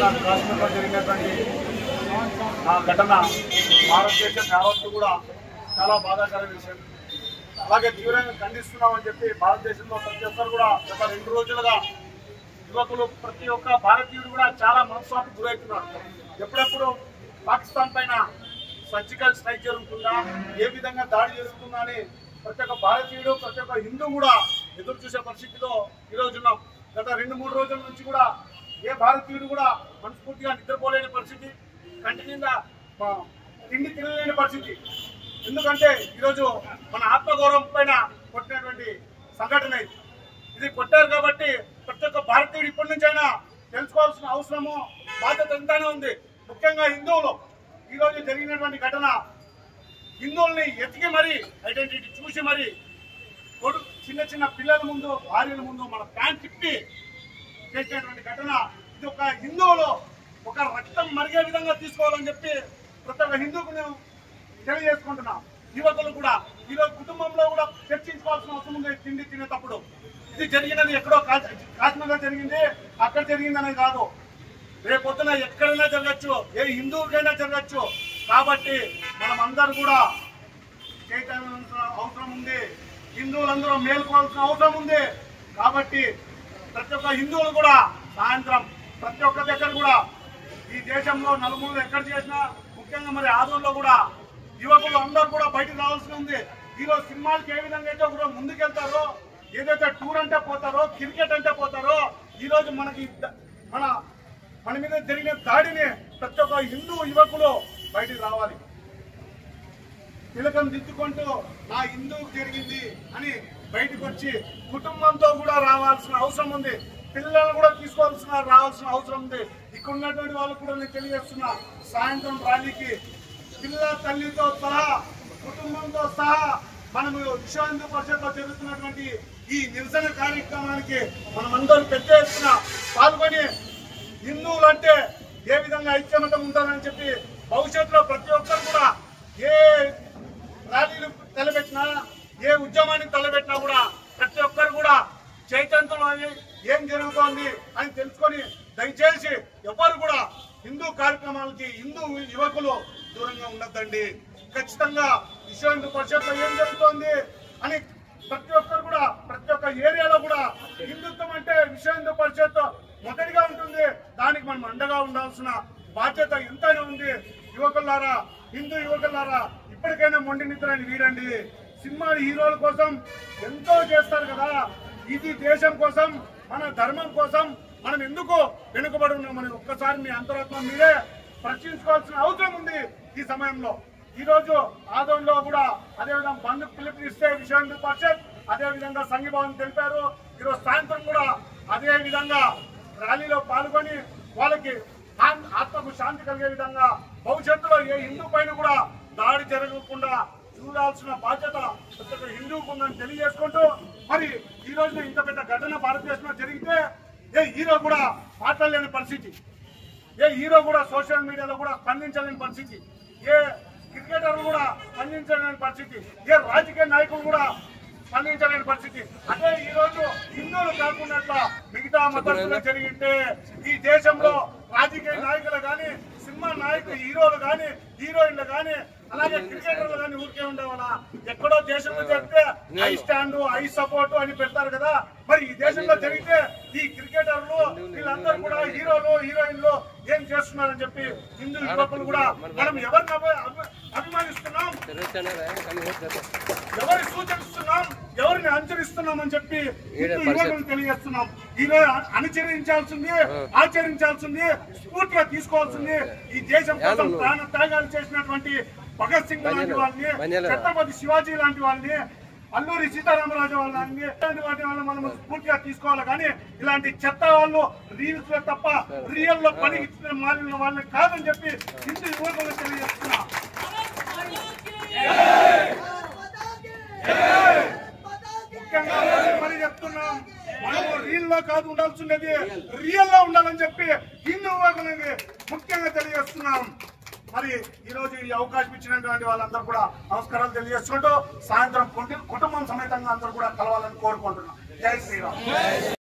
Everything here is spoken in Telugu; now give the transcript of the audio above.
కాశ్మీర్లో జరిగినటువంటి ఆ ఘటన భారతదేశం యావత్తు కూడా చాలా బాధాకర విషయం. అలాగే తీవ్రంగా ఖండిస్తున్నామని చెప్పి భారతదేశంలో ప్రతి ఒక్కరు కూడా గత 2 రోజులుగా యువకులు ప్రతి ఒక్క భారతీయుడు కూడా చాలా మనస్తాపానికి గురవుతున్నారు. ఎప్పుడెప్పుడు పాకిస్తాన్ పైన సర్జికల్ స్ట్రైక్ జరుగుతుందా, ఏ విధంగా దాడి జరుగుతుందా అని ప్రతి ఒక్క భారతీయుడు ప్రతి ఒక్క హిందూ కూడా ఎదురు చూసే పరిస్థితిలో ఈరోజు ఉన్నాం. గత 2-3 రోజుల నుంచి కూడా ఏ భారతీయుడు కూడా మనస్ఫూర్తిగా నిద్రపోలేని పరిస్థితి, కంటి నిండా తిండి తినలేని పరిస్థితి. ఎందుకంటే ఈరోజు మన ఆత్మగౌరవం పైన కొట్టినటువంటి సంఘటన ఇది కొట్టారు కాబట్టి ప్రతి ఒక్క భారతీయుడు ఇప్పటి నుంచైనా తెలుసుకోవాల్సిన అవసరము బాధ్యత ఎంతైనా ఉంది. ముఖ్యంగా హిందువులు ఈరోజు జరిగినటువంటి ఘటన హిందువుల్ని ఎతికి మరీ ఐడెంటిటీ చూసి మరీ చిన్న చిన్న పిల్లల ముందు భార్యల ముందు మన ప్యాంట్ తిప్పి చేసినటువంటి ఘటన. ఇది ఒక హిందువులు ఒక రక్తం మరిగే విధంగా తీసుకోవాలని చెప్పి ప్రతి ఒక్క హిందువుకు నేను తెలియజేసుకుంటున్నాం. యువకులు కూడా ఈరోజు కుటుంబంలో కూడా చర్చించుకోవాల్సిన అవసరం ఉంది. తిండి తినేటప్పుడు ఇది జరిగినది ఎక్కడో కాశ్మీర్లో జరిగింది, అక్కడ జరిగిందనే కాదు, రేపొద్దున ఎక్కడైనా జరగచ్చు, ఏ హిందువుకైనా జరగచ్చు. కాబట్టి మనం అందరూ కూడా చైతన్య అవసరం ఉంది. హిందువులందరూ మేల్కోవాల్సిన అవసరం ఉంది. కాబట్టి ప్రతి ఒక్క హిందువులు కూడా సాయంత్రం ప్రతి ఒక్క దగ్గర కూడా ఈ దేశంలో నలుమూలలో ఎక్కడ చేసినా ముఖ్యంగా మరి ఆదూరులో కూడా యువకులు అందరూ కూడా బయటకు రావాల్సి ఉంది. ఈరోజు సినిమాలకి ఏ విధంగా అయితే కూడా ముందుకెళ్తారో, ఏదైతే టూర్ అంటే పోతారో, క్రికెట్ అంటే పోతారో, ఈరోజు మన మీద జరిగిన దాడిని ప్రతి ఒక్క హిందూ యువకులు బయటకు రావాలి. తిలకం దిద్దుకుంటూ నా హిందువుకు జరిగింది అని బయటకు వచ్చి కుటుంబంతో కూడా రావాల్సిన అవసరం ఉంది. పిల్లలను కూడా రావాల్సిన అవసరం ఉంది. ఇక్కడ ఉన్నటువంటి వాళ్ళకు కూడా నేను తెలియజేస్తున్నా, సాయంత్రం ర్యాలీకి పిల్ల తల్లితో సహా కుటుంబంతో సహా మనము విశ్వ హిందూ పరిషత్లో జరుగుతున్నటువంటి ఈ నిరసన కార్యక్రమానికి మనమందరూ పెద్ద ఎత్తున పాల్గొని హిందువులు అంటే ఏ విధంగా ఐక్యమతం ఉంటారని చెప్పి భవిష్యత్తులో ప్రతి ఒక్కరు కూడా ఏ ర్యాలీలు తలపెట్టినా, ఏ ఉద్యమానికి తలపెట్టినా కూడా ప్రతి ఒక్కరు కూడా చైతన్యంలో ఏం జరుగుతోంది అని తెలుసుకొని దయచేసి ఎవరు కూడా హిందూ కార్యక్రమాలకి హిందూ యువకులు దూరంగా ఉండద్దండి. ఖచ్చితంగా విశ్వ హిందూ పరిషత్లో ఏం జరుగుతోంది అని ప్రతి ఒక్కరు కూడా ప్రతి ఒక్క ఏరియాలో కూడా హిందుత్వం అంటే విశ్వ హిందూ పరిషత్ మొదటిగా ఉంటుంది. దానికి మనం అండగా ఉండాల్సిన బాధ్యత ఎంతైనా ఉంది. యువకులారా, హిందూ యువకులారా, ఇప్పటికైనా మొండి నిద్రని వీడండి. సినిమా హీరోల కోసం ఎంతో చేస్తారు కదా, ఇది దేశం కోసం, మన ధర్మం కోసం మనం ఎందుకు వెనుకబడి ఉన్నామని ఒక్కసారి మీ అంతరాత్మ మీరే ప్రశ్నించుకోవాల్సిన అవసరం ఉంది. ఈ సమయంలో ఈరోజు ఆదోన్లో కూడా అదేవిధంగా బంద్ పిలుపునిస్తే విశ్వ హిందూ పరిషత్ అదేవిధంగా సంఘీభావం తెలిపారు. ఈరోజు సాయంత్రం కూడా అదే విధంగా ర్యాలీలో పాల్గొని వాళ్ళకి ఆత్మకు శాంతి కలిగే విధంగా భవిష్యత్తులో ఏ హిందూ పైన కూడా దాడి జరగకుండా చూడాల్సిన బాధ్యత ప్రతి ఒక్క హిందువుకు ఉందని తెలియజేసుకుంటూ, మరి ఈ రోజున ఇంత పెద్ద ఘటన భారతదేశంలో జరిగితే ఏ హీరో కూడా మాట్లాడలేని పరిస్థితి, ఏ హీరో కూడా సోషల్ మీడియాలో కూడా స్పందించలేని పరిస్థితి, ఏ క్రికెటర్లు కూడా స్పందించలేని పరిస్థితి, ఏ రాజకీయ నాయకులు కూడా స్పందించలేని పరిస్థితి. అదే ఈ రోజు హిందువులు కాకుండా మిగతా మతస్థులు జరిగింటే ఈ దేశంలో రాజకీయ నాయకులు కానీ, సినిమా నాయకులు, హీరోలు కానీ, హీరోయిన్లు కానీ, అలాగే క్రికెటర్లు కానీ ఊరికే ఉండేవాళ్ళ. ఎక్కడో దేశంలో జరిగితే ఐ స్టాండ్, ఐ సపోర్ట్ అని పెడతారు కదా, మరి ఈ దేశంలో జరిగితే ఈ క్రికెటర్లు వీళ్ళందరూ కూడా హీరోలు, హీరోయిన్లు ఏం చేస్తున్నారని చెప్పి హిందూ యువకులు కూడా మనం ఎవరిని అభిమానిస్తున్నాం, ఎవరి సూచిస్తున్నాం, ఎవరిని అనుసరిస్తున్నాం అని చెప్పి హిందూ యువకులు తెలియజేస్తున్నాం. ఈరోజు అనుసరించాల్సింది, ఆచరించాల్సింది, స్ఫూర్తిగా తీసుకోవాల్సింది ఈ దేశం కోసం ప్రాణ త్యాగాలు చేసినటువంటి భగత్ సింగ్ లాంటి వాళ్ళని, ఛత్రపతి శివాజీ లాంటి వాళ్ళని, అల్లూరి సీతారామరాజు వాళ్ళని, వాటి వల్ల మనం స్ఫూర్తిగా తీసుకోవాలి. కానీ ఇలాంటి చెత్త వాళ్ళు రీల్స్ లో తప్ప రియల్ లో పనికి మారిన వాళ్ళని కాదని చెప్పి హిందూ యువకులు తెలియజేస్తున్నా. ముఖ్యంగా మరి చెప్తున్నాం, మనము రీల్ లో కాదు ఉండాల్సింది, రియల్ లో ఉండాలని చెప్పి హిందూ యువకులకి ముఖ్యంగా తెలియజేస్తున్నాం. మరి ఈ రోజు ఈ అవకాశం ఇచ్చినటువంటి వాళ్ళందరూ కూడా నమస్కారాలు తెలియజేసుకుంటూ సాయంత్రం కుటుంబం సమేతంగా అందరూ కూడా కలవాలని కోరుకుంటున్నాం. జై శ్రీరామ్.